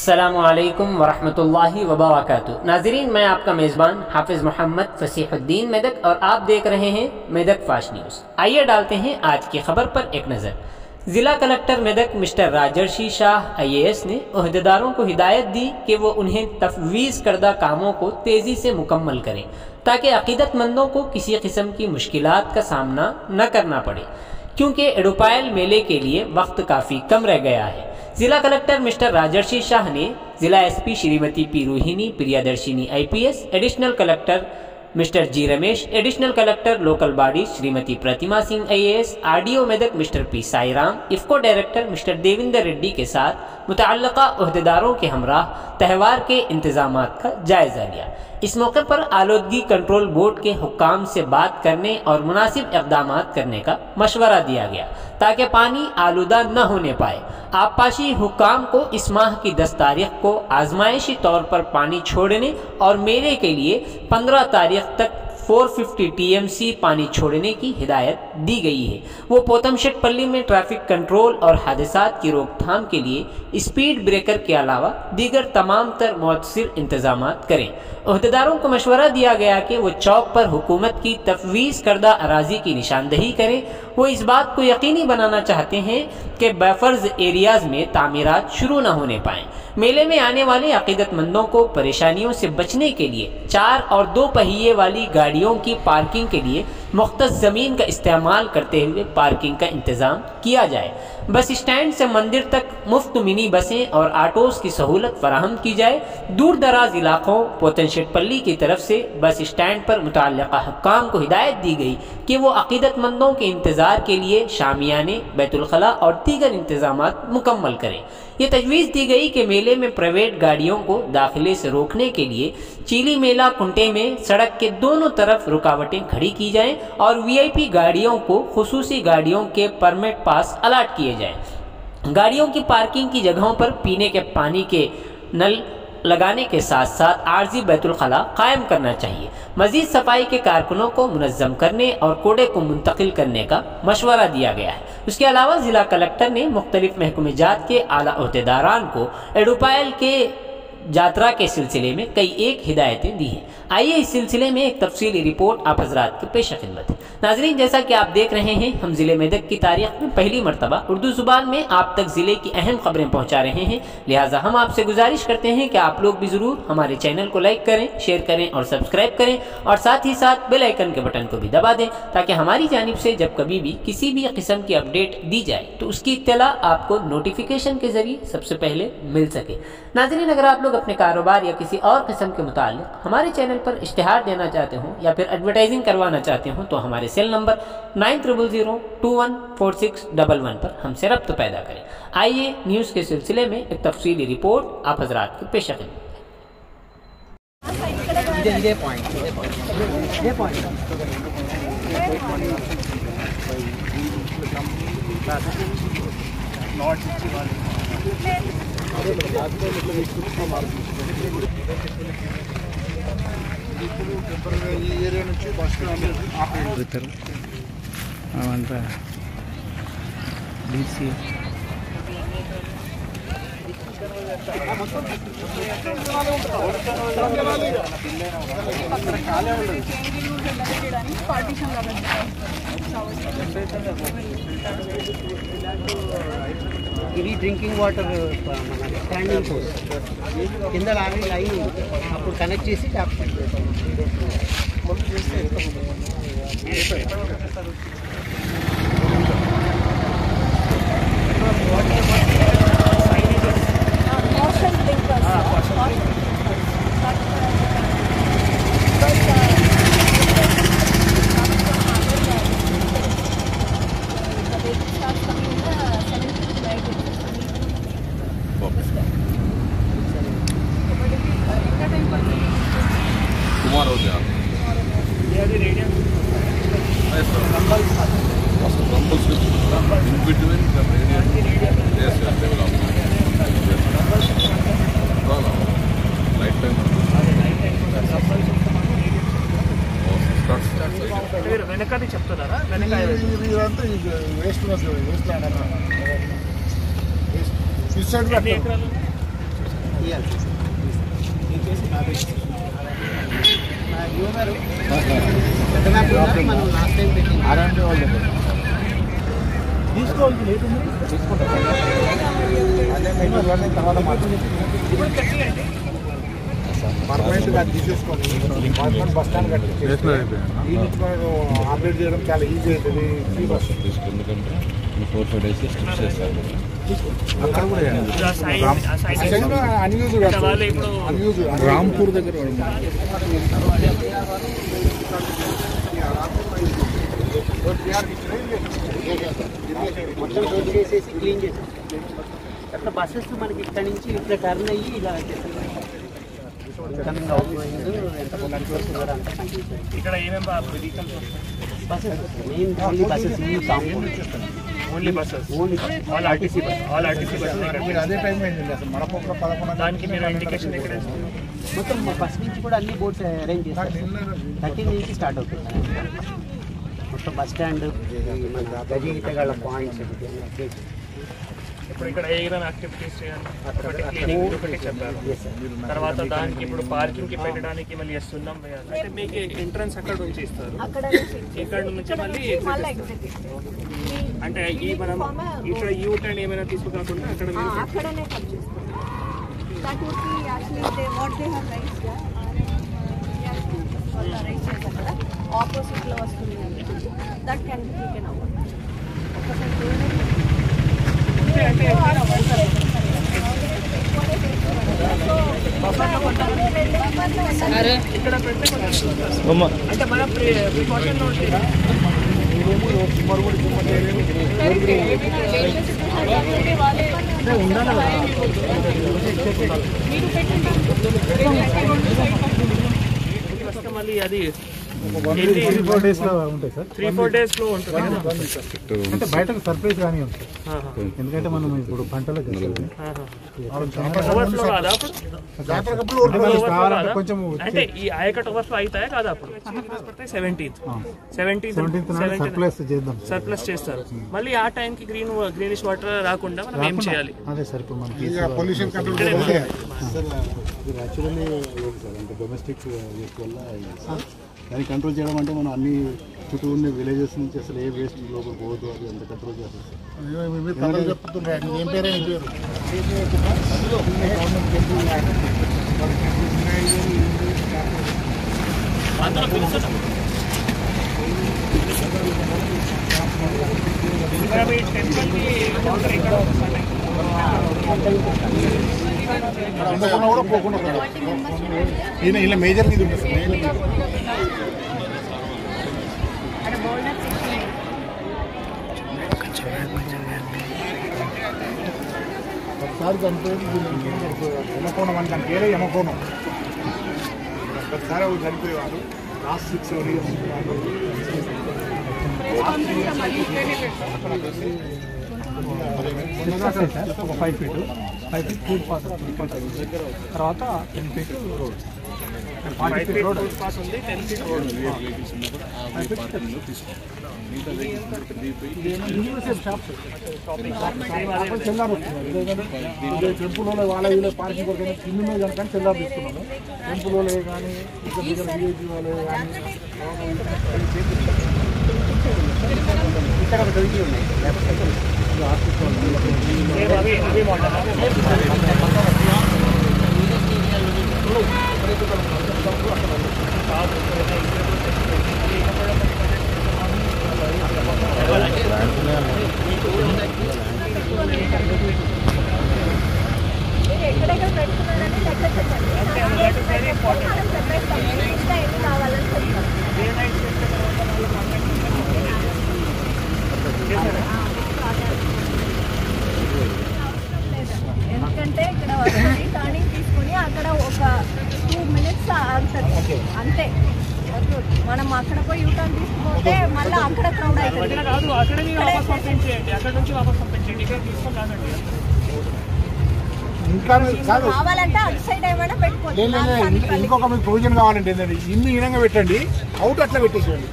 السلام علیکم ورحمۃ اللہ وبرکاتہ۔ ناظرین، میں آپ کا میزبان حافظ محمد فصیح الدین میدک اور آپ دیکھ رہے ہیں میدک فاش نیوز۔ آئیے ڈالتے ہیں آج کی خبر پر ایک نظر۔ ضلع کلکٹر میدک مسٹر راجرشی شاہ IAS نے عہدیداروں کو ہدایت دی کہ وہ انہیں تفویض کردہ کاموں کو تیزی سے مکمل کریں تاکہ عقیدت مندوں کو کسی قسم کی مشکلات کا سامنا نہ کرنا پڑے، کیونکہ اڈوپائل میلے کے لیے وقت کافی کم رہ گیا ہے۔ ضلع کلکٹر مسٹر راجرشی شاہ نے ضلع SP شریمتی پی روہینی پریادرشینی IPS، ایڈیشنل کلکٹر مسٹر جی رمیش، ایڈیشنل کلکٹر لوکل باڈی شریمتی پرتیما سنگھ IAS، RDO میدک مسٹر پی سائی رام، IFCO ڈائریکٹر مسٹر دیویندر ریڈی کے ساتھ متعلقہ عہدیداروں کے ہمراہ تہوار کے انتظامات کا جائزہ لیا۔ اس موقع پر آلودگی کنٹرول بورڈ کے حکام سے بات کرنے اور مناسب اقدامات کرنے کا مشورہ دیا گیا تاکہ پانی آلودہ نہ ہونے پائے۔ آبپاشی حکام کو اس ماہ کی 10 تاریخ کو آزمائشی طور پر پانی چھوڑنے اور میلے کے لیے 15 تاریخ تک 450 TMC پانی چھوڑنے کی ہدایت دی گئی ہے۔ وہ پوتم شیٹ پلی میں ٹریفک کنٹرول اور حادثات کی روک تھام کے لیے اسپیڈ بریکر کے علاوہ دیگر تمام تر مؤثر انتظامات کریں۔ عہدیداروں کو مشورہ دیا گیا کہ وہ چوک پر حکومت کی تفویض کردہ اراضی کی نشاندہی کریں۔ وہ اس بات کو یقینی بنانا چاہتے ہیں کہ بفرز ایریاز میں تعمیرات شروع نہ ہونے پائیں۔ میلے میں آنے والے عقیدت مندوں کو پریشانیوں سے بچنے کے لیے 4 اور 2 پہیے والی گاڑیوں کی پارکنگ کے لیے مختص زمین کا استعمال کرتے ہوئے پارکنگ کا انتظام کیا جائے۔ بس اسٹینڈ سے مندر تک مفت منی بسیں اور آٹوز کی سہولت فراہم کی جائے۔ دور دراز علاقوں پوتن شیٹ پلی کی طرف سے بس اسٹینڈ پر متعلقہ حکام کو ہدایت دی گئی کہ وہ عقیدت مندوں کے انتظار کے لیے شامیانے، بیت الخلاء اور دیگر انتظامات مکمل کریں۔ یہ تجویز دی گئی کہ میلے میں پرائیویٹ گاڑیوں کو داخلے سے روکنے کے لیے چیلی میلہ کنٹے میں سڑک کے دونوں طرف رکاوٹیں کھڑی کی جائیں اور VIP گاڑیوں کو خصوصی گاڑیوں کے پرمٹ پاس الاٹ کیے جائیں۔ گاڑیوں کی پارکنگ کی جگہوں پر پینے کے پانی کے نل لگانے کے ساتھ ساتھ عارضی بیت الخلاء قائم کرنا چاہیے۔ مزید صفائی کے کارکنوں کو منظم کرنے اور کوڑے کو منتقل کرنے کا مشورہ دیا گیا ہے۔ اس کے علاوہ ضلع کلکٹر نے مختلف محکمہ جات کے اعلیٰ عہدیداران کو ایڈوپائل کے جاترا کے سلسلے میں کئی ایک ہدایتیں دی ہیں۔ آئیے اس سلسلے میں ایک تفصیلی رپورٹ آپ حضرات کے پیش خدمت ہے۔ ناظرین، جیسا کہ آپ دیکھ رہے ہیں، ہم ضلع میدک کی تاریخ میں پہلی مرتبہ اردو زبان میں آپ تک ضلع کی اہم خبریں پہنچا رہے ہیں، لہٰذا ہم آپ سے گزارش کرتے ہیں کہ آپ لوگ بھی ضرور ہمارے چینل کو لائک کریں، شیئر کریں اور سبسکرائب کریں، اور ساتھ ہی ساتھ بیل آئیکن کے بٹن کو بھی دبا دیں تاکہ ہماری جانب سے جب کبھی بھی کسی بھی قسم کی اپڈیٹ دی جائے تو اس کی اطلاع آپ کو نوٹیفیکیشن کے ذریعے سب سے پہلے مل سکے۔ ناظرین، اگر آپ لوگ اپنے کاروبار یا کسی اور قسم کے متعلق ہمارے چینل پر اشتہار دینا چاہتے ہوں یا پھر ایڈورٹائزنگ کروانا چاہتے ہوں تو ہمارے سیل نمبر 9000214611 پر ہم سے رابطہ پیدا کریں۔ آئیے نیوز کے سلسلے میں ایک تفصیلی رپورٹ آپ حضرات کے پیش خدمت۔ ఇది drinking water standing source కింద లాగే line అప్పుడు connect చేసి ట్యాప్ వెనకది చెప్తున్నారా వెనక ఇదంతా వేస్ట్ వేస్ట్ ల్యాండ్ అన్నమాట. మనం లాస్ట్ టైం పెట్టింది తీసుకోవాలి తీసుకుంటాం తర్వాత పర్మనెంట్గా తీసేసుకోండి. పర్మనెంట్ బస్ స్టాండ్ కట్టి ఈ నుంచి మనకు ఆపరేట్ చేయడం చాలా ఈజీ అవుతుంది. ఫ్రీ బస్ ఎందుకంటే 4-5 days స్టిచ్ చేస్తారు. అక్కడ కూడా అన్యూజ్ అన్యూజ్ రాంపూర్ దగ్గర మొత్తం రోడ్ చేసేసి క్లీన్ చేసాం. అట్లా బస్సెస్ మనకి ఇక్కడ నుంచి ఇట్లా టర్న్ అయ్యి ఇలా కమింగ్ అవుట్ గోయింగ్ ఇక్కడ ఏమేమి vehicles buses main only buses ఈ compound only buses all RTC buses మీరు అదే టైం అయింది అసలు మడపొక్క 11 దానికి మీరు ఇండికేషన్ ఎక్కడ ఇస్తున్నారు? మొత్తం ఫస్ట్ నుంచి కూడా అన్ని బోర్డ్స్ అరేంజ్ చేస్తారు. 13 నుంచి స్టార్ట్ అవుతుంది మొత్తం బస్ స్టాండ్ మన గజగితగాళ్ళ పాయింట్స్. ఇప్పుడు ఇక్కడ ఏదైనా యాక్టివిటీస్ చేయాలి, ఒకటి క్లీనింగ్ ఒకటి చెప్పారు. తర్వాత దానికి ఇప్పుడు పార్కింగ్ కి పెట్టడానికి మళ్ళీ సున్నం వేయాలి. అంటే మీకు ఎంట్రన్స్ అక్కడ నుంచి ఇస్తారు, ఇక్కడ నుంచి మళ్ళీ అంటే ఈ మనం ఇక్కడ యూ టర్న్ ఏమైనా తీసుకురాకుండా అక్కడ అక్కడనే కట్ చేస్తాం. That would be actually they what they have rights write చేసి అక్కడ ఆపోజిట్ లో వస్తుంది. That can be taken over. ఇక్కడ పెడితే అంటే మన ప్రికాషన్ మళ్ళీ అది 3-4 days లో ఉంటాయి సార్. 3-4 days లో ఉంటుంది. అంటే బయటకు సర్ప్రైజ్ కానీ ఉంటుంది. ఎందుకంటే మనం ఇప్పుడు పంటలో కొంచెం అంటే ఈ ఆయకట్ ఓవర్ఫ్లో అవుతాయా కాదా? అప్పుడు 17th సర్ప్లస్ చేస్తారు. మళ్ళీ ఆ టైంకి గ్రీనిష్ వాటర్ రాకుండా మనం ఏం చేయాలి? అదే సార్ ఇప్పుడు మనకి పొల్యూషన్ కంట్రోల్ యాక్చువల్లీ అంటే డొమెస్టిక్ వేస్ట్ వల్ల దాన్ని కంట్రోల్ చేయడం అంటే మనం అన్ని చుట్టూ ఉన్న విలేజెస్ నుంచి అసలు ఏ వేస్ట్ లోపల పోవద్దు, అది ఎంత కంట్రోల్ చేస్తాం. ఏం పేరు కూడా పోకుండా ఇలా మేజర్ ఇది ఉంటుంది ఒకసారి చనిపోయింది యమకోణం అని దాని పేరే యమకోణం. ఒకసారి చనిపోయేవాడు last 6 years 5 feet footpath తర్వాత 10 feet road 40 feet road path ఉంది, 10 feet రోడ్ ఉంది. టెంపుల్లో వాళ్ళ వీళ్ళ పార్కింగ్ కొరకు కింద మీద కానీ చెల్లారు తీసుకున్నాను. టెంపుల్లో కానీ ఇక్కడ విలేజ్ వాళ్ళు కానీ ఇక్కడ ఉన్నాయి. ఎక్కడెక్కడ పెడుతున్నారని లెక్క చెప్పండి. ఇంకా ఎన్ని కావాలని చెప్తాం. ఎందుకంటే ఇక్కడ వస్తుంది టర్నింగ్ తీసుకుని అక్కడ ఒక 2 minutes ఆగుతుంది అంతే. మనం అక్కడ పోయి యూటర్న్ తీసుకుపోతే మళ్ళీ అక్కడ క్రౌడ్ అవుతుంది. ఇంకా కావాలంటే అటు సైడ్ ఏమైనా పెట్టుకోండి. ఇంకొక మీకు ప్రొవిజన్ కావాలంటే ఏంటంటే ఇన్ని ఈనంగా పెట్టండి, అవుట్ అట్లా పెట్టేసేయండి.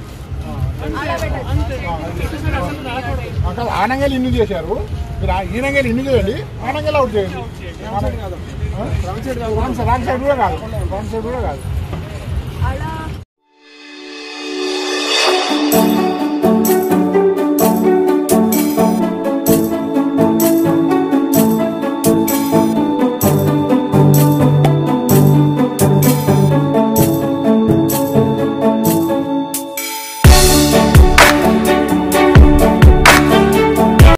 అక్కడ ఆనంగాలు ఇన్ని చేశారు, మీరు ఈనంగాలు ఇన్ని చేయండి, ఆనంగాలు అవుట్ చేయండి. అలా